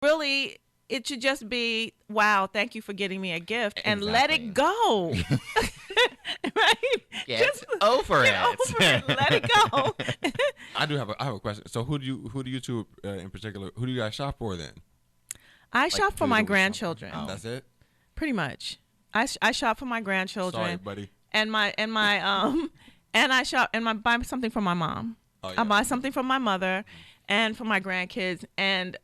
really, it should just be, wow, thank you for getting me a gift, and let Exactly. it go. Right? Get over Get it. over it. Let it go. I have a question. So who do you two in particular, who do you guys shop for then? I shop for who my do we shop for? grandchildren. Oh. That's it? Pretty much. I shop for my grandchildren. Sorry, buddy. And my and I shop and buy something for my mom. Oh, I buy something for my mother and for my grandkids. And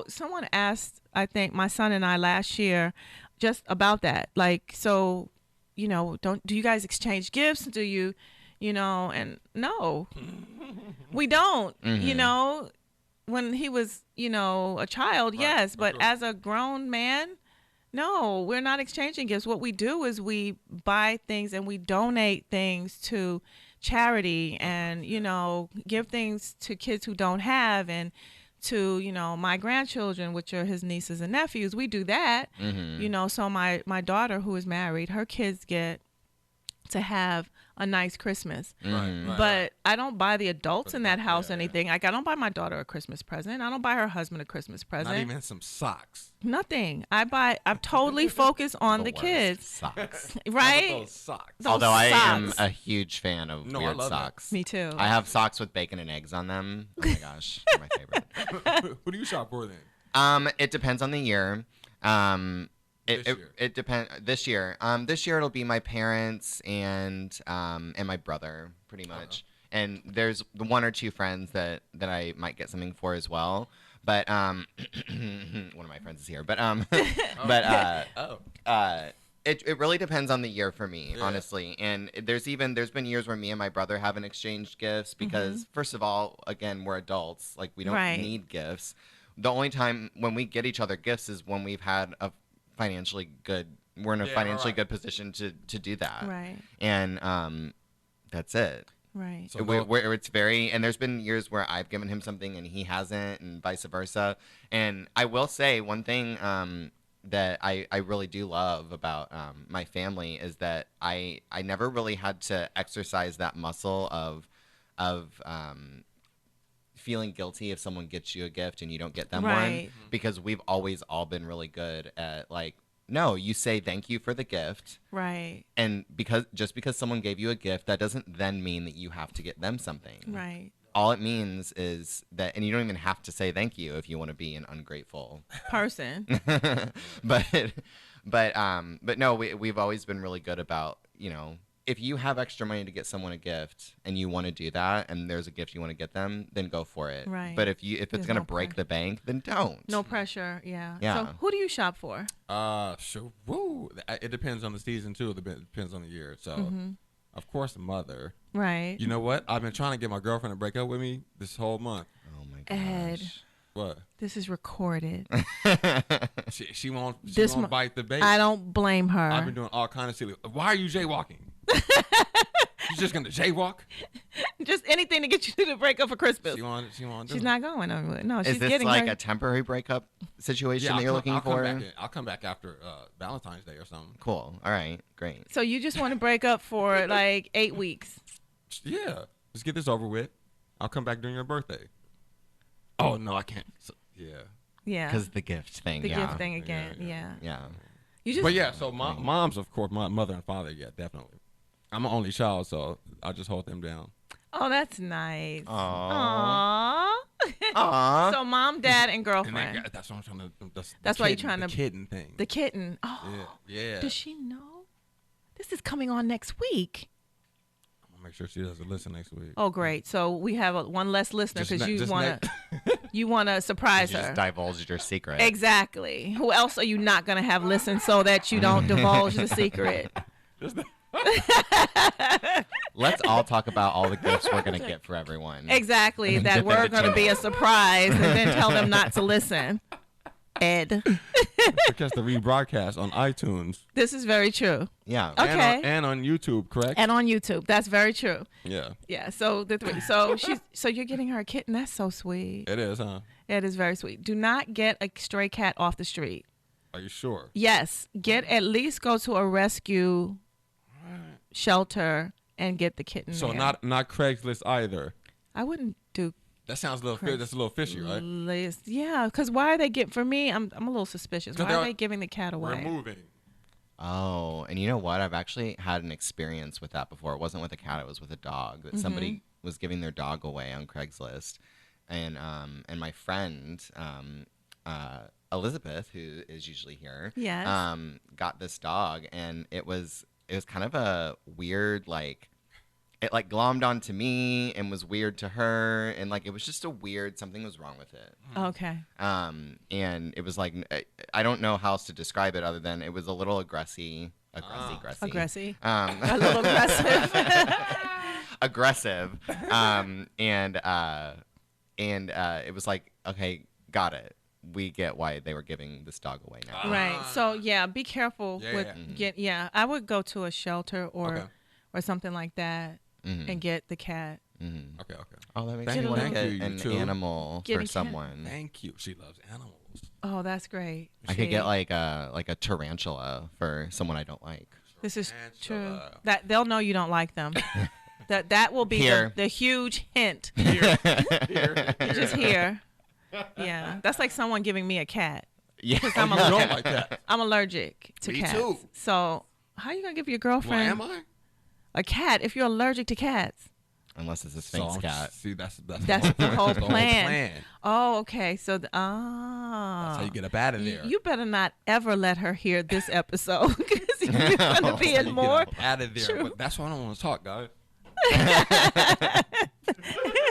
someone asked, I think my son and I last year, just about that. Like, so, do you guys exchange gifts? Do you, and no, we don't. When he was, a child, Right. yes, but Sure. as a grown man, no, we're not exchanging gifts. What we do is we buy things and we donate things to charity and, give things to kids who don't have, and to, my grandchildren, which are his nieces and nephews. We do that. So my daughter, who is married, her kids get to have a nice Christmas. Right. But I don't buy the adults in that house yeah. anything. Like, I don't buy my daughter a Christmas present. I don't buy her husband a Christmas present. Not even some socks. Nothing. I'm totally focused on the worst. kids. Socks. Right? Those socks. Those Although I am socks. a huge fan of No, I weird love that. socks. Me too. I have socks with bacon and eggs on them. Oh my gosh, they're my favorite. Who do you shop for then? It depends on the year. This year. It depends. This year it'll be my parents and my brother, pretty much. And there's one or two friends that I might get something for as well. But one of my friends is here. But it really depends on the year for me, honestly. And there's been years where me and my brother haven't exchanged gifts because first of all, again, we're adults. Like, we don't need gifts. The only time when we get each other gifts is when we've had we're in a financially good position to do that. Right. And that's it. Right. So Where it's very, and there's been years where I've given him something and he hasn't, and vice versa. And I will say one thing that I really do love about my family is that I never really had to exercise that muscle of feeling guilty if someone gets you a gift and you don't get them one, because we've always all been really good at, like, no, you say thank you for the gift. Right. And just because someone gave you a gift, that doesn't then mean that you have to get them something. Right. All it means is that, and you don't even have to say thank you if you want to be an ungrateful Person. but no, we've always been really good about, if you have extra money to get someone a gift and you want to do that, and there's a gift you want to get them, then go for it. Right. But if it's There's going to no break the bank, then don't. No pressure. Yeah. Yeah. So who do you shop for? Sure. Woo. It depends on the season too. It depends on the year. So, of course, mother. Right. You know what? I've been trying to get my girlfriend to break up with me this whole month. Oh my gosh. Ed, What? this is recorded. She won't This bite the bait. I don't blame her. I've been doing all kind of silly. Why are you jaywalking? She's just gonna jaywalk. Just anything to get you to break up for Christmas. She want. She's not going. No, she's Is this getting like her. a temporary breakup situation Yeah, that you're looking I'll for? I'll come back after Valentine's Day or something. Cool. All right. Great. So you just want to break up for like 8 weeks? Yeah, let's get this over with. I'll come back during your birthday. Oh no, I can't. Yeah. Yeah. Because the gift thing. The yeah. gift thing again. Yeah. Yeah. You just. But yeah, so moms, of course, my mother and father, yeah, definitely. I'm an only child, so I just hold them down. Oh, that's nice. Aww. Aww. Aww. So mom, dad, and And girlfriend. that's what I'm trying to. That's why you're trying the to- kitten thing. The kitten. Oh. Yeah. Does she know? This is coming on next week. I'm gonna make sure she doesn't listen next week. Oh, great. So we have one less listener Just because ne- you just want to you want to surprise You her. just divulged your secret. Exactly. Who else are you not going to have listen so that you don't divulge the secret? Just Let's all talk about all the gifts we're going to get for everyone. Exactly. That we're going to be a surprise and then tell them not to listen. Ed. catch the rebroadcast on iTunes. This is very true. Yeah. Okay. And on YouTube, correct? And on YouTube. That's very true. Yeah. Yeah. So the three. So you're getting her a kitten. That's so sweet. It is, huh? It is very sweet. Do not get a stray cat off the street. Are you sure? Yes. At least go to a rescue shelter and get the kitten So there. not Craigslist either. I wouldn't do That sounds a little that's a little fishy, right? Yeah, because why are they getting, for me, I'm a little suspicious. Why are they giving the cat away? Removing. Oh, and you know what? I've actually had an experience with that before. It wasn't with a cat, it was with a dog. That somebody was giving their dog away on Craigslist. And my friend, Elizabeth, who is usually here, yes. Got this dog, and it was kind of a weird, like, it like glommed onto me and was weird to her, and like it was just a weird, something was wrong with it. Okay. And it was like, I don't know how else to describe it other than it was a little aggressive. Aggressive. A little aggressive. Aggressive. And it was like, okay, got it. We get why they were giving this dog away now. Right. So yeah, be careful with I would go to a shelter or something like that and get the cat. Mm-hmm. Okay. Oh, that makes me want to get an animal for someone. Thank you. She loves animals. Oh, that's great. I could get like a tarantula for someone I don't like. This is true. That they'll know you don't like them. That will be the huge hint. Here. Just here. Yeah, that's like someone giving me a cat. Yeah, I'm you don't like that. I'm allergic to Me cats. too. So how are you gonna give your girlfriend Well, am I? a cat if you're allergic to cats? Unless it's a Sphinx cat. See, that's the whole plan. Oh, okay. So that's how you get up out of there. You better not ever let her hear this episode because you're gonna be in more. Out of there. But that's why I don't want to talk, guys.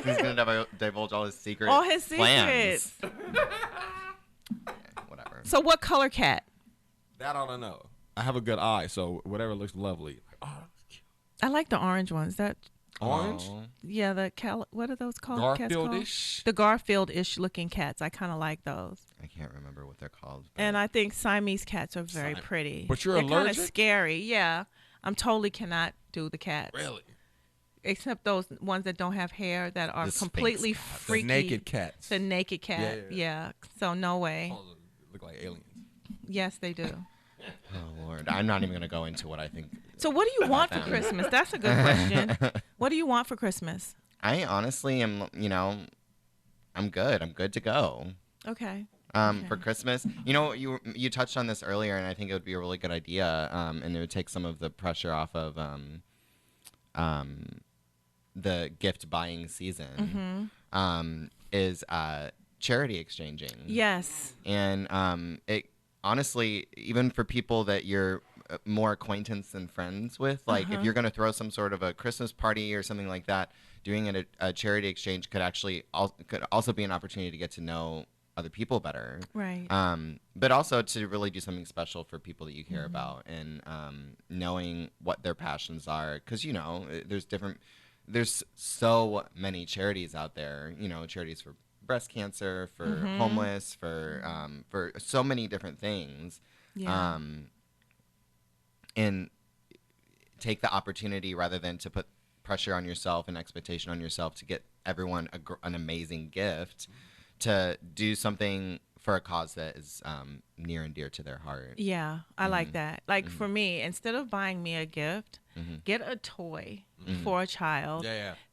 He's gonna divulge all his secrets. All his secrets. Whatever. So what color cat? That I don't know. I have a good eye, so whatever looks lovely. Oh, that's cute. I like the orange ones. That orange? Yeah, what are those called? Garfield-ish? The Garfield-ish looking cats. I kind of like those. I can't remember what they're called. And I think Siamese cats are very pretty. But you're They're allergic? kind of scary. Yeah. I'm totally cannot do the cats. Really? Except those ones that don't have hair that are completely freaky. The naked cats. The naked cat. Yeah. So no way. Oh, look like aliens. Yes, they do. Oh, Lord. I'm not even going to go into what I think. So what do you want for Christmas? That's a good question. What do you want for Christmas? I honestly am, I'm good. I'm good to go. Okay. For Christmas. You touched on this earlier, and I think it would be a really good idea, and it would take some of the pressure off of the gift buying season, is charity exchanging. Yes. And it honestly, even for people that you're more acquaintance than friends with, like if you're going to throw some sort of a Christmas party or something like that, doing a charity exchange could also be an opportunity to get to know other people better. Right. But also to really do something special for people that you care about, and knowing what their passions are, because there's so many charities out there, charities for breast cancer, for homeless, for so many different things. Yeah. And take the opportunity, rather than to put pressure on yourself and expectation on yourself to get everyone an amazing gift, to do something for a cause that is near and dear to their heart. Yeah, I like that. Like for me, instead of buying me a gift, get a toy for a child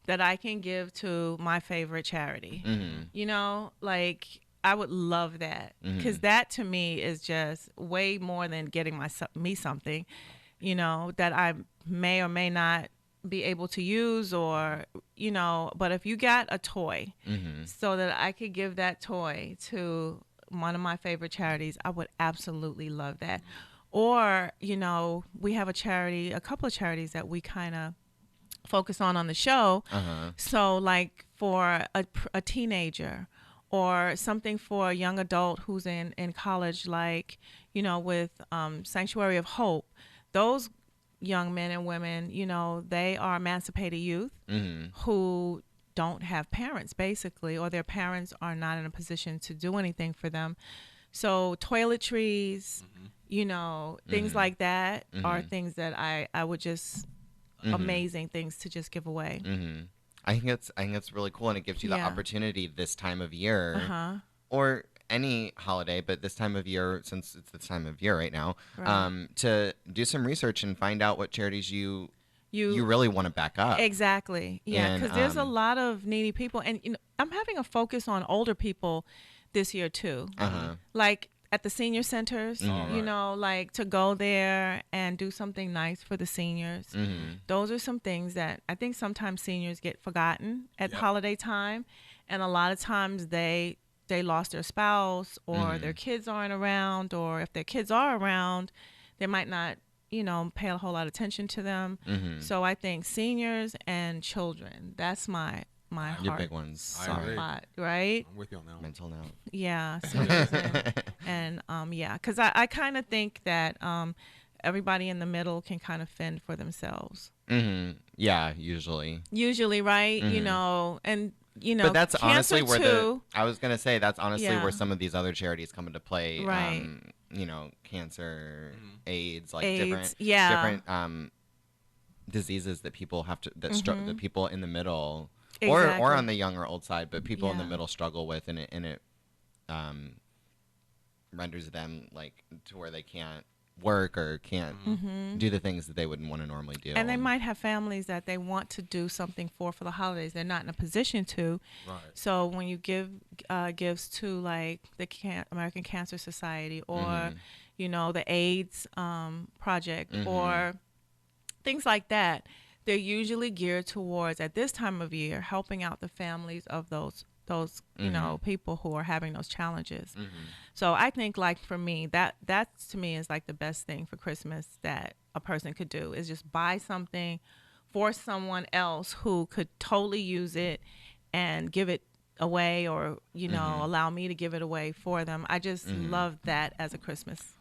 that I can give to my favorite charity. Like I would love that, because that to me is just way more than getting me something, that I may or may not be able to use, or but if you got a toy so that I could give that toy to one of my favorite charities, I would absolutely love that. Or we have a couple of charities that we kind of focus on the show. So like for a teenager, or something for a young adult who's in college, like with Sanctuary of Hope, those young men and women, they are emancipated youth who don't have parents, basically, or their parents are not in a position to do anything for them. So toiletries, things like that are things that I would just amazing things to just give away. I think it's really cool, and it gives you the opportunity this time of year, or any holiday, but this time of year, since it's this time of year right now, to do some research and find out what charities you really want to back up. Exactly. Yeah, because there's a lot of needy people, and I'm having a focus on older people this year too. Like at the senior centers, you know, like to go there and do something nice for the seniors. Those are some things that I think sometimes seniors get forgotten at holiday time, and a lot of times they lost their spouse, or their kids aren't around, or if their kids are around, they might not, you know, pay a whole lot of attention to them. So I think seniors and children, that's my your big ones. spot, right? I'm with you on that one. Mental now. Yeah, seniors and yeah, because I kind of think that everybody in the middle can kind of fend for themselves. Yeah, usually. Usually, right? You know, and you know, but that's honestly where too, I was gonna say that's honestly where some of these other charities come into play. Right. You know, cancer, AIDS, like AIDS, different diseases that people have to that people in the middle. Exactly. Or on the young or old side, but people in the middle struggle with, and it renders them like to where they can't work or can't do the things that they wouldn't want to normally do. And they might have families that they want to do something for the holidays. They're not in a position to. Right. So when you give gifts to like the American Cancer Society, or you know, the AIDS project, or things like that, they're usually geared towards, at this time of year, helping out the families of those you know, people who are having those challenges. So I think, like, for me, that to me is like the best thing for Christmas that a person could do, is just buy something for someone else who could totally use it and give it away, or you know, allow me to give it away for them. I just love that as a Christmas